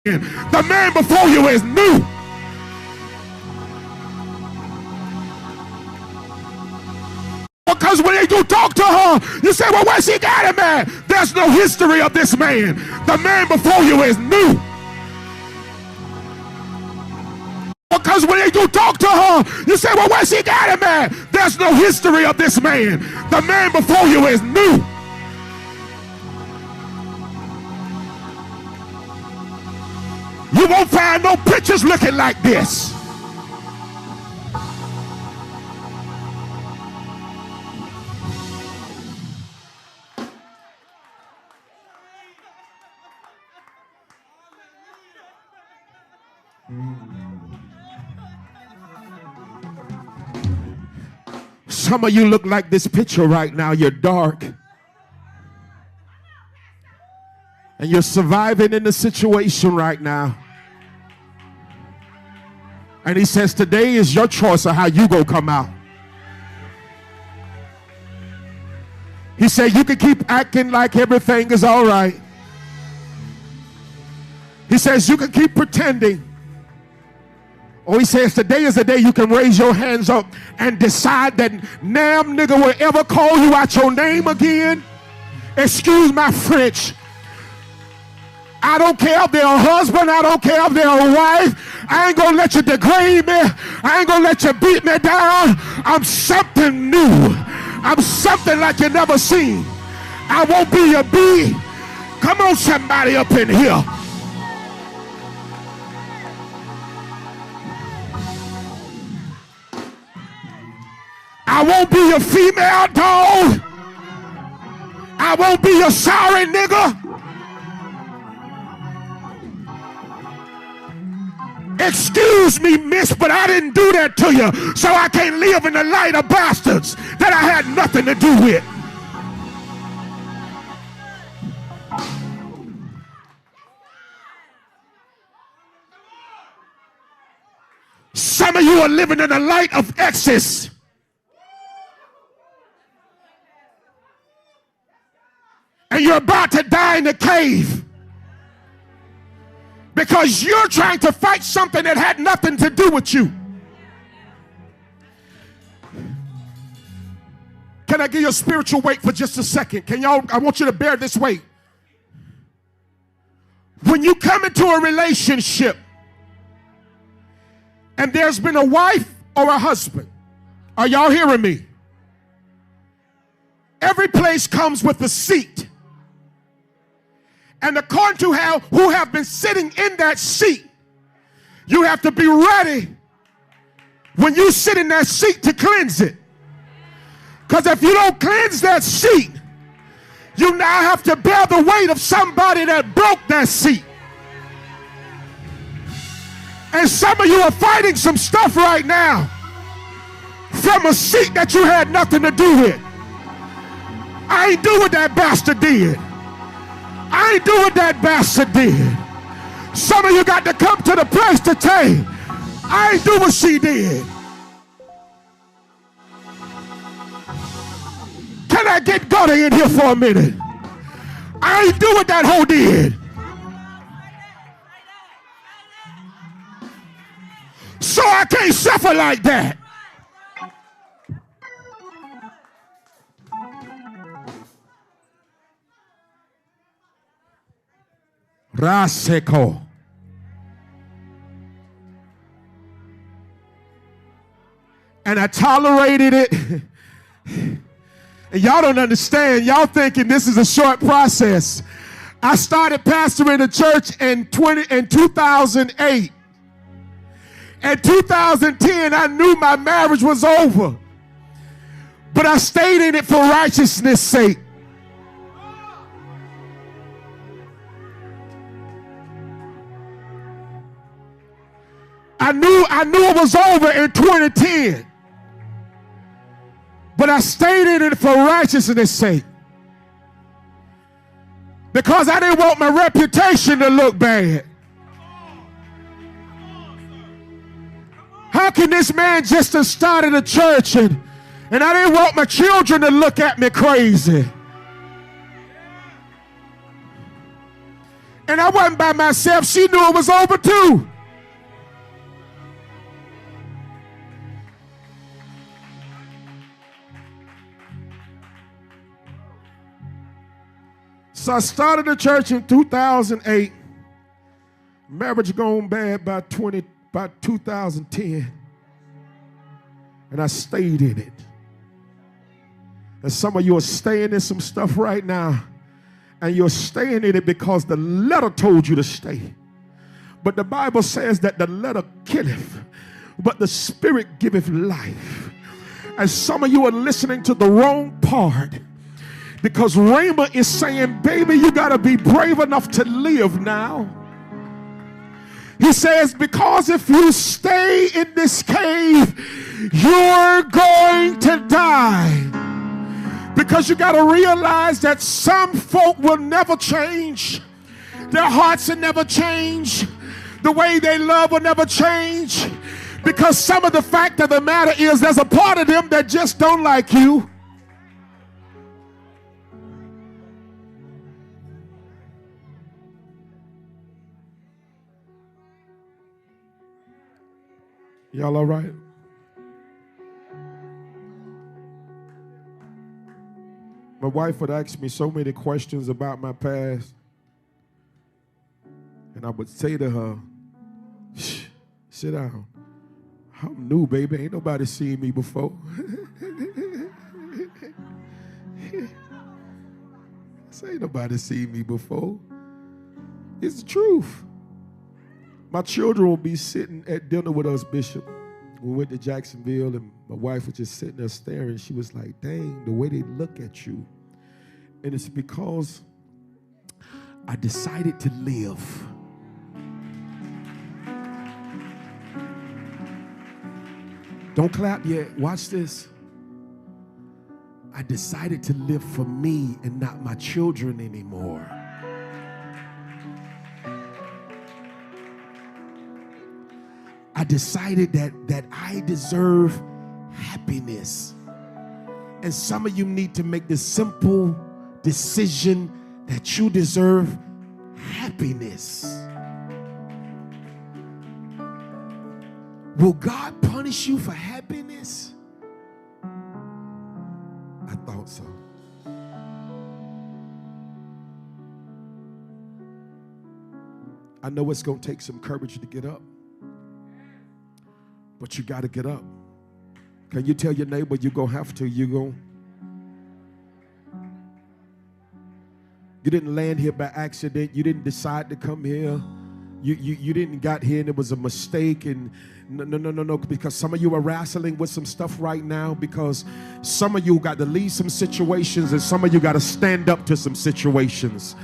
The man before you is new. Because when you talk to her, you say, well, where's she got it, man? There's no history of this man. The man before you is new. Because when you talk to her, you say, well, where's she got it, man? There's no history of this man. The man before you is new. You won't find no pictures looking like this. Some of you look like this picture right now. You're dark. And you're surviving in the situation right now. And he says, today is your choice of how you gonna come out. He said, you can keep acting like everything is all right. He says, you can keep pretending. Or he says, today is the day you can raise your hands up and decide that damn nigga will ever call you out your name again. Excuse my French. I don't care if they're a husband. I don't care if they're a wife. I ain't gonna let you degrade me. I ain't gonna let you beat me down. I'm something new. I'm something like you never seen. I won't be your B. Come on, somebody up in here. I won't be your female dog. I won't be your sorry nigga. Excuse me, miss, but I didn't do that to you, so I can't live in the light of bastards that I had nothing to do with. Some of you are living in the light of excess. And you're about to die in the cave. Because you're trying to fight something that had nothing to do with you. Can I give you a spiritual weight for just a second? I want you to bear this weight. When you come into a relationship and there's been a wife or a husband, are y'all hearing me? Every place comes with a seat. And according to who have been sitting in that seat, you have to be ready when you sit in that seat to cleanse it. Because if you don't cleanse that seat, you now have to bear the weight of somebody that broke that seat. And some of you are fighting some stuff right now from a seat that you had nothing to do with. I ain't do what that bastard did. I ain't do what that bastard did. Some of you got to come to the place to tell you, I ain't do what she did. Can I get gutty in here for a minute? I ain't do what that hoe did. So I can't suffer like that. Raseko. And I tolerated it. And y'all don't understand. Y'all thinking this is a short process. I started pastoring the church in 2008. In 2010, I knew my marriage was over. But I stayed in it for righteousness' sake. I knew it was over in 2010. But I stayed in it for righteousness' sake. Because I didn't want my reputation to look bad. How can this man just have started a church and I didn't want my children to look at me crazy? And I wasn't by myself. She knew it was over too. So I started the church in 2008. Marriage gone bad by 2010. And I stayed in it. And some of you are staying in some stuff right now. And you're staying in it because the letter told you to stay. But the Bible says that the letter killeth, but the Spirit giveth life. And some of you are listening to the wrong part. Because Rhema is saying, baby, you got to be brave enough to live now. He says, because if you stay in this cave, you're going to die. Because you got to realize that some folk will never change. Their hearts will never change. The way they love will never change. Because some of the fact of the matter is there's a part of them that just don't like you. Y'all all right? My wife would ask me so many questions about my past. And I would say to her, shh, sit down. I'm new, baby. Ain't nobody seen me before. Ain't nobody seen me before. It's the truth. My children will be sitting at dinner with us, Bishop. We went to Jacksonville, and my wife was just sitting there staring. She was like, dang, the way they look at you. And it's because I decided to live. Don't clap yet. Watch this. I decided to live for me and not my children anymore. I decided that I deserve happiness. And some of you need to make the simple decision that you deserve happiness. Will God punish you for happiness? I thought so. I know it's going to take some courage to get up. But you got to get up. Can you tell your neighbor you're going to have to? You didn't land here by accident. You didn't decide to come here. You didn't got here and it was a mistake. And no. Because some of you are wrestling with some stuff right now. Because some of you got to leave some situations and some of you got to stand up to some situations.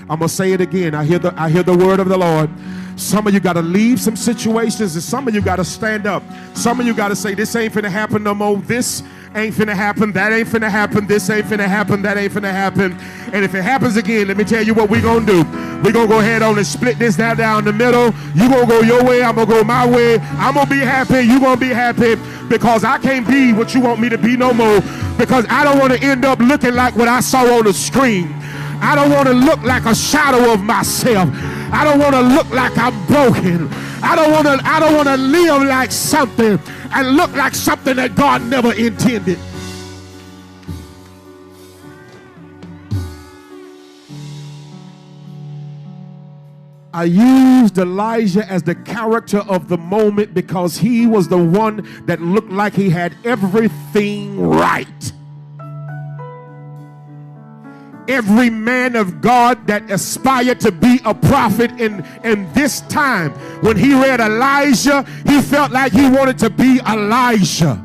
I'm going to say it again. I hear the word of the Lord. Some of you got to leave some situations and some of you got to stand up. Some of you got to say, this ain't finna happen no more. This ain't finna happen. That ain't finna happen. This ain't finna happen. That ain't finna happen. And if it happens again, let me tell you what we're going to do. We're going to go ahead on and split this down the middle. You're going to go your way. I'm going to go my way. I'm going to be happy. You're going to be happy because I can't be what you want me to be no more, because I don't want to end up looking like what I saw on the screen. I don't want to look like a shadow of myself. I don't want to look like I'm broken. I don't want to live like something and look like something that God never intended. I used Elijah as the character of the moment because he was the one that looked like he had everything right. Every man of God that aspired to be a prophet in this time, when he read Elijah, he felt like he wanted to be Elijah.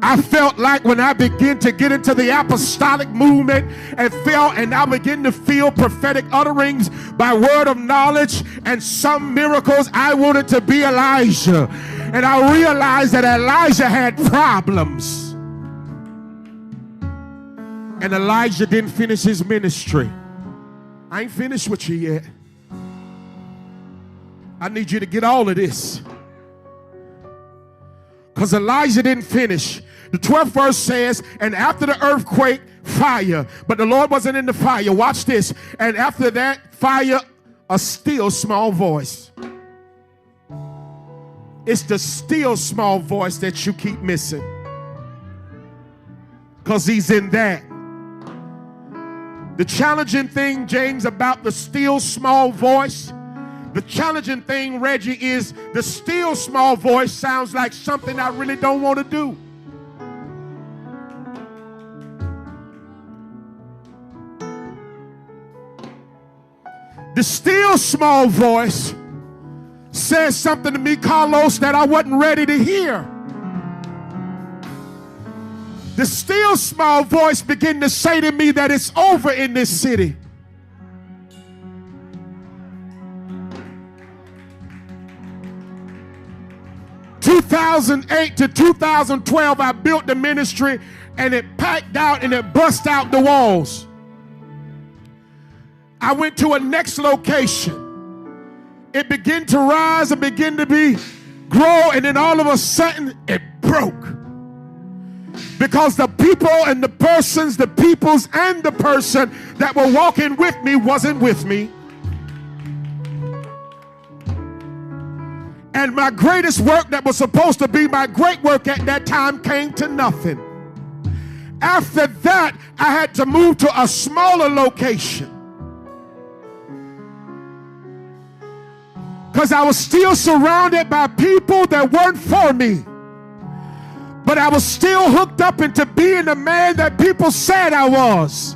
I felt like when I began to get into the apostolic movement and I began to feel prophetic utterings by word of knowledge and some miracles, I wanted to be Elijah. And I realized that Elijah had problems. And Elijah didn't finish his ministry. I ain't finished with you yet. I need you to get all of this. Because Elijah didn't finish. The 12th verse says, and after the earthquake, fire. But the Lord wasn't in the fire. Watch this. And after that fire, a still small voice. It's the still small voice that you keep missing. Because he's in that. The challenging thing, James, about the still small voice, the challenging thing, Reggie, is the still small voice sounds like something I really don't want to do. The still small voice says something to me, Carlos, that I wasn't ready to hear. The still small voice began to say to me that it's over in this city. In 2008 to 2012, I built the ministry and it packed out and it bust out the walls. I went to a next location. It began to rise and begin to grow, and then all of a sudden it broke. Because the people and the persons, the peoples and the person that were walking with me wasn't with me. And my greatest work that was supposed to be my great work at that time came to nothing. After that, I had to move to a smaller location. Because I was still surrounded by people that weren't for me. But I was still hooked up into being the man that people said I was.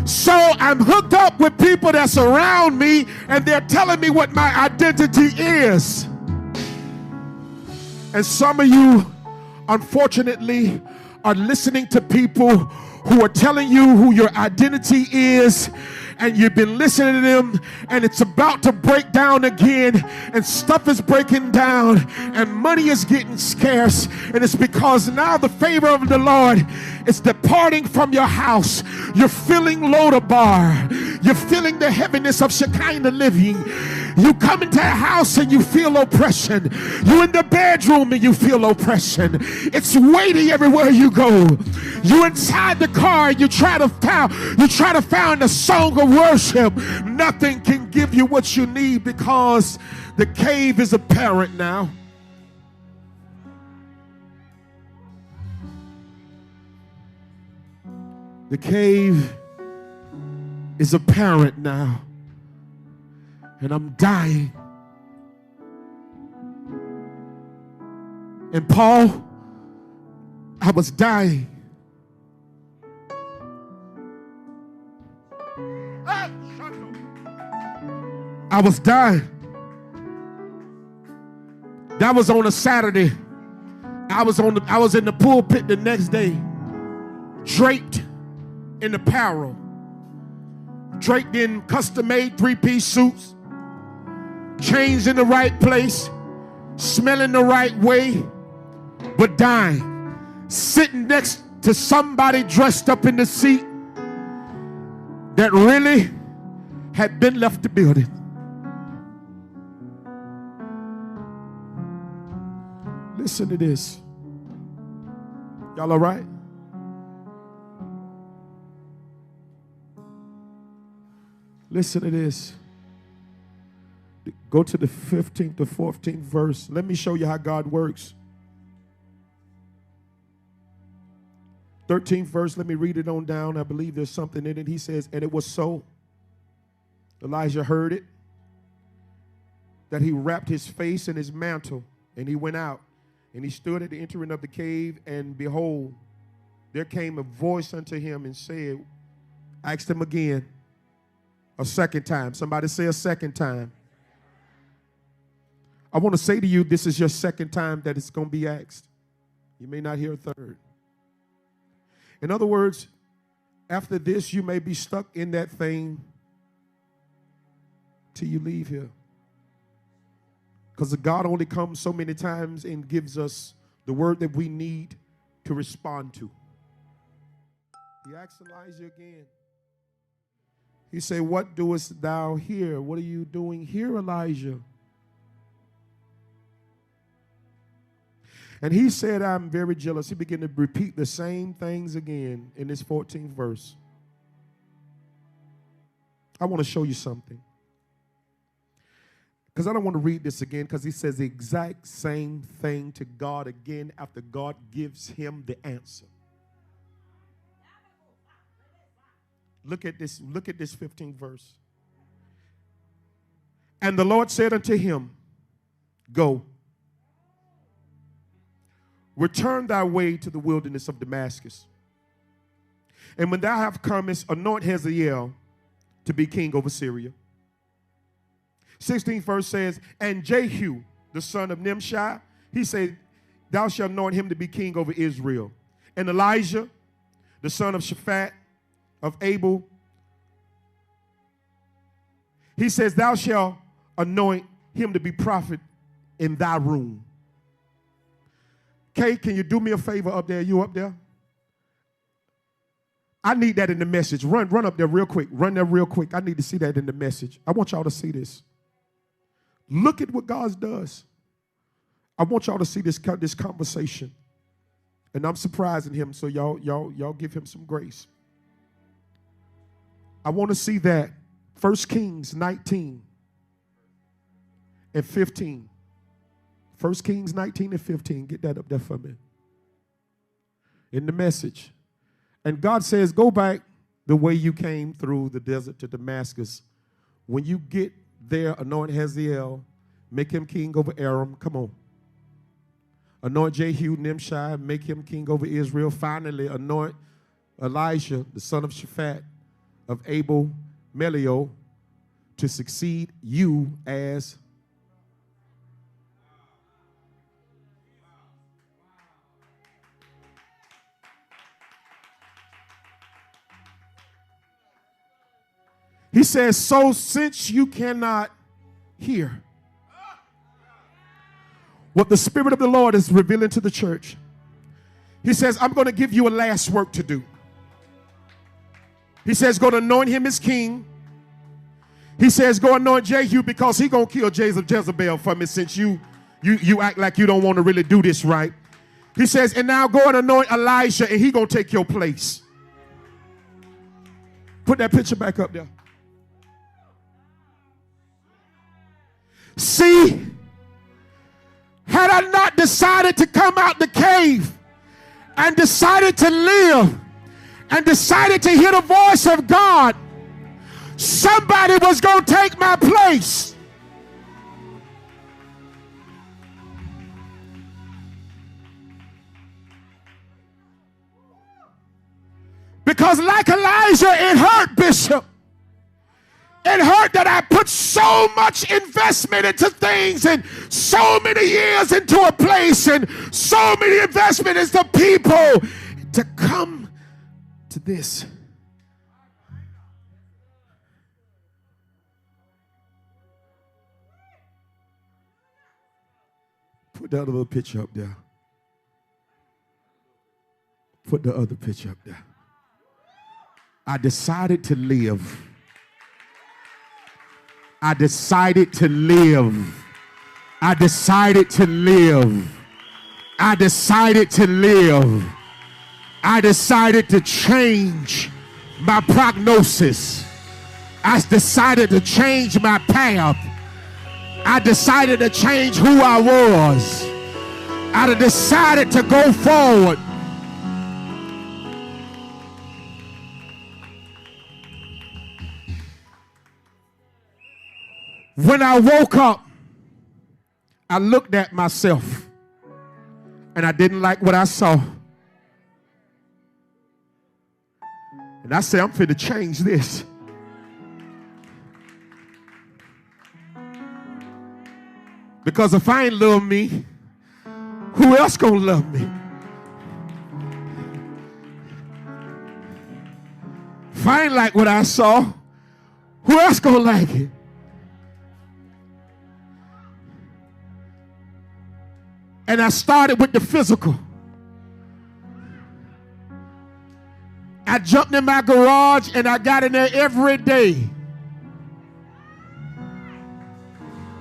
So I'm hooked up with people that surround me and they're telling me what my identity is. And some of you, unfortunately, are listening to people who are telling you who your identity is, and you've been listening to them, and it's about to break down again, and stuff is breaking down, and money is getting scarce, and it's because now the favor of the Lord is departing from your house. You're feeling Lodabar. You're feeling the heaviness of Shekinah living. You come into a house and you feel oppression. You're in the bedroom and you feel oppression. It's weighty everywhere you go. You're inside the car and you try to find a song of worship. Nothing can give you what you need because the cave is apparent now. The cave is apparent now. And I'm dying. And Paul, I was dying. I was dying. That was on a Saturday. I was in the pulpit the next day, draped in apparel, draped in custom-made three-piece suits, chains in the right place, smelling the right way, but dying, sitting next to somebody dressed up in the seat that really had been left the building. Listen to this. Y'all all right? Listen to this. Go to the 15th to 14th verse. Let me show you how God works. 13th verse, let me read it on down. I believe there's something in it. He says, and it was so. Elijah heard it, that he wrapped his face in his mantle, and he went out, and he stood at the entering of the cave, and behold, there came a voice unto him and said, asked him again, a second time. Somebody say a second time. I want to say to you, this is your second time that it's going to be asked. You may not hear a third. In other words, after this, you may be stuck in that thing till you leave here. Because God only comes so many times and gives us the word that we need to respond to. He asked Elijah again. He said, what doest thou here? What are you doing here, Elijah? And he said, I'm very jealous. He began to repeat the same things again in this 14th verse. I want to show you something. Because I don't want to read this again, because he says the exact same thing to God again after God gives him the answer. Look at this 15th verse. And the Lord said unto him, go, return thy way to the wilderness of Damascus. And when thou have comest, anoint Hazael to be king over Syria. 16th verse says, and Jehu, the son of Nimshi, he said, thou shalt anoint him to be king over Israel. And Elijah, the son of Shaphat, of Abel, he says, thou shalt anoint him to be prophet in thy room. Kay, can you do me a favor up there? You up there? I need that in the message. Run up there real quick. Run there real quick. I need to see that in the message. I want y'all to see this. Look at what God does. I want y'all to see this conversation. And I'm surprising him, so y'all give him some grace. I want to see that 1 Kings 19 and 15. 1 Kings 19 and 15. Get that up there for me. In the message. And God says, go back the way you came through the desert to Damascus. When you get there, anoint Hazael, make him king over Aram. Come on. Anoint Jehu, Nimshi, make him king over Israel. Finally, anoint Elijah, the son of Shaphat, of Abel, Melio, to succeed you as he says, so since you cannot hear what the Spirit of the Lord is revealing to the church, he says, I'm going to give you a last work to do. He says, go to anoint him as king. He says, go anoint Jehu because he's going to kill Jezebel for me since you act like you don't want to really do this right. He says, and now go and anoint Elijah and he's going to take your place. Put that picture back up there. See, had I not decided to come out the cave and decided to live and decided to hear the voice of God, somebody was going to take my place. Because like Elijah, it hurt, Bishop. It hurt that I put so much investment into things and so many years into a place and so many investment into people to come to this. Put that other picture up there. Put the other picture up there. I decided to live. I decided to live. I decided to live. I decided to live. I decided to change my prognosis. I decided to change my path. I decided to change who I was. I decided to go forward. When I woke up, I looked at myself and I didn't like what I saw. And I said, I'm finna change this. Because if I ain't love me, who else gonna love me? If I ain't like what I saw, who else gonna like it? And I started with the physical. I jumped in my garage and I got in there every day.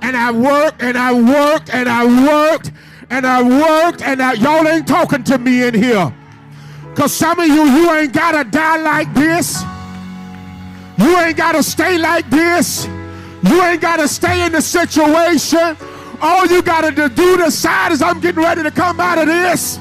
And I worked and I worked and I worked and I worked, and y'all ain't talking to me in here. Because some of you ain't got to die like this. You ain't got to stay like this. You ain't got to stay in the situation. All you got to do decide is I'm getting ready to come out of this.